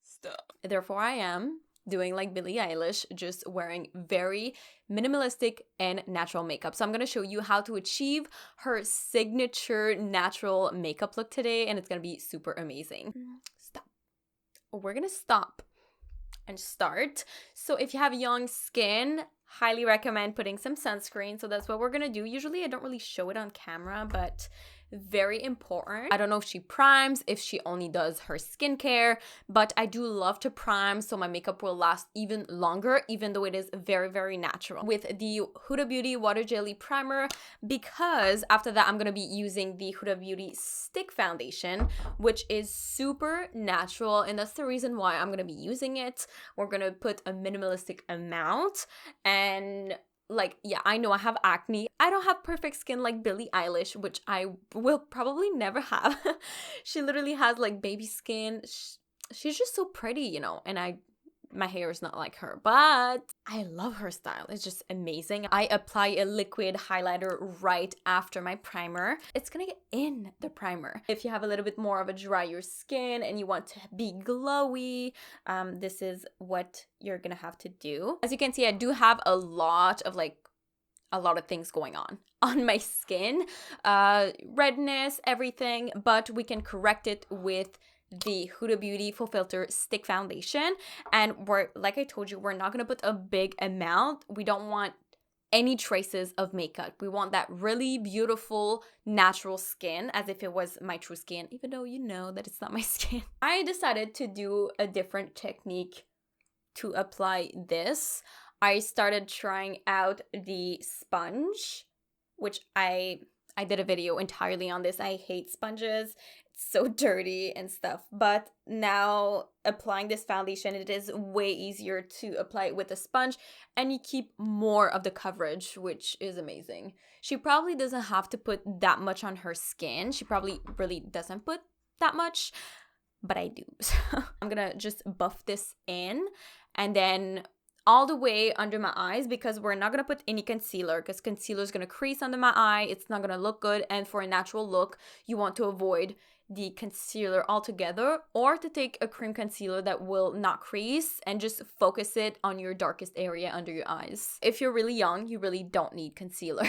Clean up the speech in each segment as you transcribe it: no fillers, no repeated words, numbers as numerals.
Stop. Therefore I Am, doing like Billie Eilish, just wearing very minimalistic and natural makeup. So I'm gonna show you how to achieve her signature natural makeup look today, and it's gonna be super amazing. Stop. We're gonna stop and start. So if you have young skin, highly recommend putting some sunscreen. So that's what we're gonna do. Usually I don't really show it on camera, but very important. I don't know if she primes, if she only does her skincare, but I do love to prime so my makeup will last even longer, even though it is very, very natural. With the Huda Beauty Water Jelly Primer, because after that I'm gonna be using the Huda Beauty Stick Foundation, which is super natural, and that's the reason why I'm gonna be using it. We're gonna put a minimalistic amount, and like, yeah, I know I have acne. I don't have perfect skin like Billie Eilish, which I will probably never have. She literally has like baby skin. She's just so pretty, you know, and my hair is not like her, but I love her style. It's just amazing. I apply a liquid highlighter right after my primer. It's gonna get in the primer. If you have a little bit more of a drier skin and you want to be glowy, this is what you're gonna have to do. As you can see, I do have a lot of things going on my skin, redness, everything, but we can correct it with the Huda Beauty Full Filter Stick Foundation. And we're, like I told you, we're not gonna put a big amount. We don't want any traces of makeup. We want that really beautiful natural skin, as if it was my true skin, even though you know that it's not my skin. I decided to do a different technique to apply this. I started trying out the sponge, which I did a video entirely on this. I hate sponges. It's so dirty and stuff. But now applying this foundation, it is way easier to apply it with a sponge, and you keep more of the coverage, which is amazing. She probably doesn't have to put that much on her skin. She probably really doesn't put that much, but I do. So I'm gonna just buff this in, and then all the way under my eyes, because we're not gonna put any concealer, because concealer is gonna crease under my eye. It's not gonna look good, and for a natural look, you want to avoid the concealer altogether, or to take a cream concealer that will not crease and just focus it on your darkest area under your eyes. If you're really young, you really don't need concealer.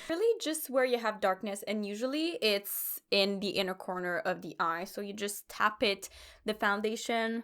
Really just where you have darkness, and usually it's in the inner corner of the eye. So you just tap it, the foundation,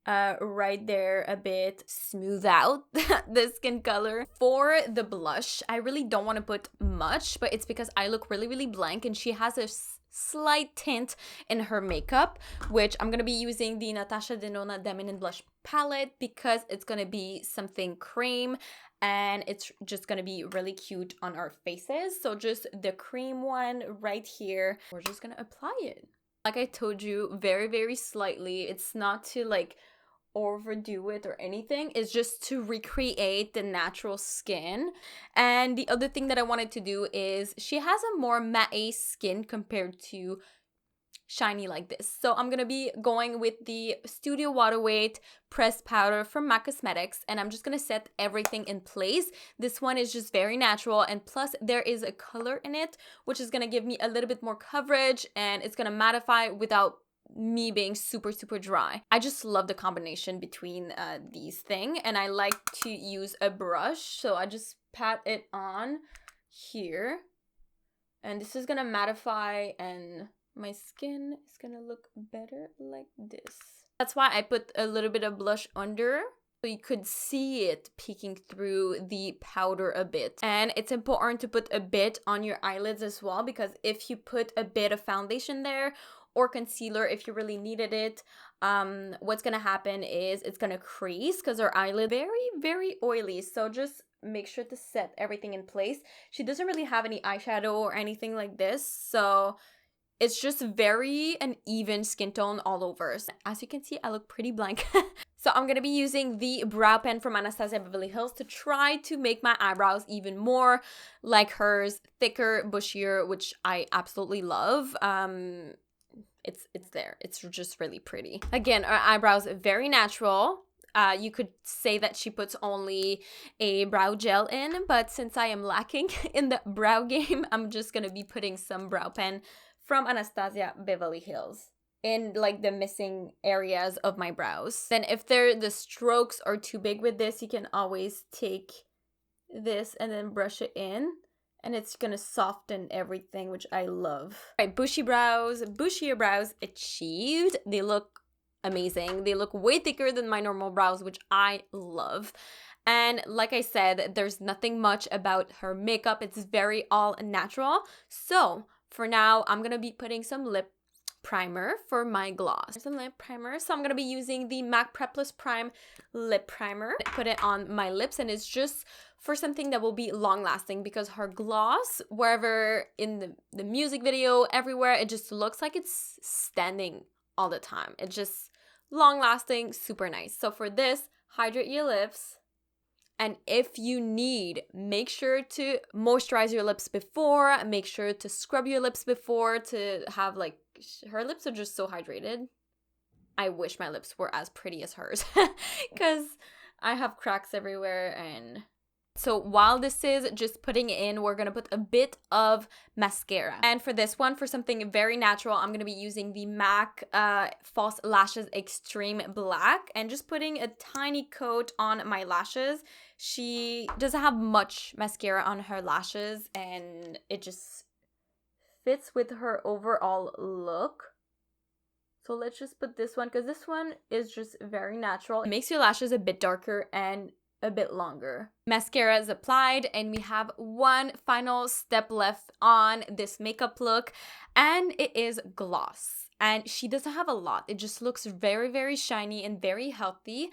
right there a bit, smooth out the skin color. For the blush, I really don't want to put much, but it's because I look really, really blank, and she has a slight tint in her makeup, which I'm gonna be using the Natasha Denona Feminine Blush palette, because it's gonna be something cream, and it's just gonna be really cute on our faces. So just the cream one right here, we're just gonna apply it. Like I told you, very, very slightly. It's not to like overdo it or anything. It's just to recreate the natural skin. And the other thing that I wanted to do is, she has a more matte skin compared to shiny like this. So I'm gonna be going with the Studio Water Weight pressed powder from MAC Cosmetics, and I'm just gonna set everything in place. This one is just very natural, and plus there is a color in it, which is gonna give me a little bit more coverage, and it's gonna mattify without me being super, super dry. I just love the combination between these things, and I like to use a brush, so I just pat it on here, and this is gonna mattify, and my skin is gonna look better like this. That's why I put a little bit of blush under, so you could see it peeking through the powder a bit. And it's important to put a bit on your eyelids as well, because if you put a bit of foundation there, or concealer if you really needed it, what's gonna happen is it's gonna crease, because our eyelid very, very oily. So just make sure to set everything in place. She doesn't really have any eyeshadow or anything like this, so it's just very an even skin tone all over. So as you can see, I look pretty blank. So I'm gonna be using the brow pen from Anastasia Beverly Hills to try to make my eyebrows even more like hers, thicker, bushier, which I absolutely love. It's there. It's just really pretty. Again, our eyebrows are very natural. You could say that she puts only a brow gel in, but since I am lacking in the brow game, I'm just gonna be putting some brow pen from Anastasia Beverly Hills. in like the missing areas of my brows. Then if the strokes are too big with this, you can always take this and then brush it in, and it's gonna soften everything, which I love. All right, bushier brows achieved. They look amazing. They look way thicker than my normal brows, which I love. And like I said, there's nothing much about her makeup. It's very all natural. So for now, I'm gonna be putting some lip primer for my gloss. Some lip primer. So I'm gonna be using the MAC Prepless Prime lip primer. Put it on my lips, and it's just for something that will be long lasting, because her gloss, wherever in the music video, everywhere, it just looks like it's standing all the time. It's just long lasting, super nice. So for this, hydrate your lips. And if you need, make sure to moisturize your lips before, make sure to scrub your lips before, to have like, her lips are just so hydrated. I wish my lips were as pretty as hers because I have cracks everywhere. And so while this is just putting it in, we're going to put a bit of mascara. And for this one, for something very natural, I'm going to be using the MAC False Lashes Extreme Black and just putting a tiny coat on my lashes. She doesn't have much mascara on her lashes, and it just fits with her overall look. So let's just put this one, because this one is just very natural. It makes your lashes a bit darker and a bit longer. Mascara is applied, and we have one final step left on this makeup look, and it is gloss. And she doesn't have a lot. It just looks very, very shiny and very healthy.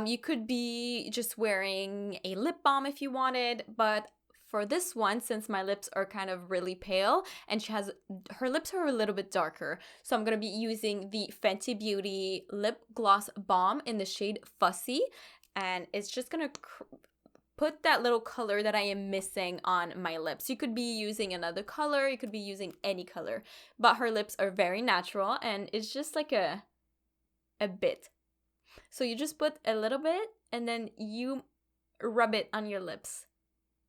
You could be just wearing a lip balm if you wanted, but for this one, since my lips are kind of really pale and her lips are a little bit darker, so I'm going to be using the Fenty Beauty Lip Gloss Balm in the shade Fussy, and it's just going to put that little color that I am missing on my lips. You could be using another color, you could be using any color, but her lips are very natural, and it's just like a bit. So you just put a little bit, and then you rub it on your lips.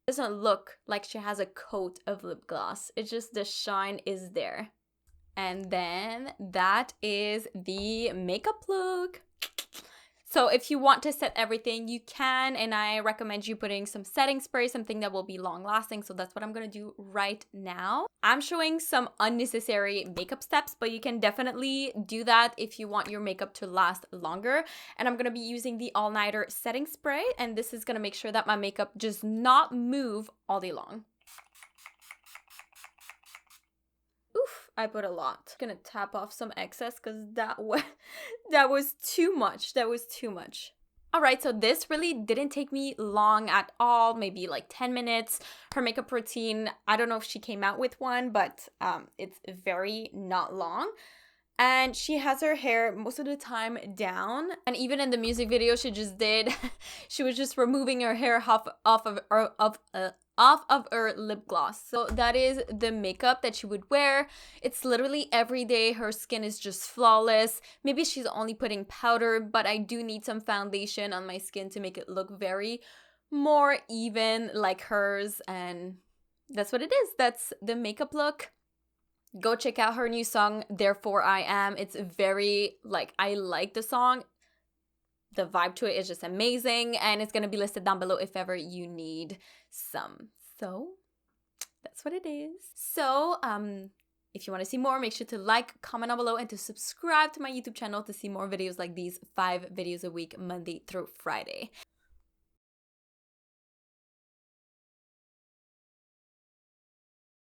Doesn't look like she has a coat of lip gloss. It's just the shine is there. And then that is the makeup look. So if you want to set everything, you can, and I recommend you putting some setting spray, something that will be long lasting. So that's what I'm going to do right now. I'm showing some unnecessary makeup steps, but you can definitely do that if you want your makeup to last longer. And I'm going to be using the All Nighter setting spray, and this is going to make sure that my makeup does not move all day long. Oof, I put a lot. I'm gonna tap off some excess because that was too much. That was too much. All right, so this really didn't take me long at all, maybe like 10 minutes. Her makeup routine, I don't know if she came out with one, but it's very not long. And she has her hair most of the time down. And even in the music video she just did, she was just removing her hair off of her lip gloss. So that is the makeup that she would wear. It's literally every day. Her skin is just flawless. Maybe she's only putting powder, but I do need some foundation on my skin to make it look very more even like hers. And that's what it is. That's the makeup look. Go check out her new song, Therefor I Am. It's very, I like the song. The vibe to it is just amazing, and it's going to be listed down below if ever you need some. So that's what it is. So if you want to see more, make sure to like, comment down below, and to subscribe to my YouTube channel to see more videos like these, 5 videos a week, Monday through Friday.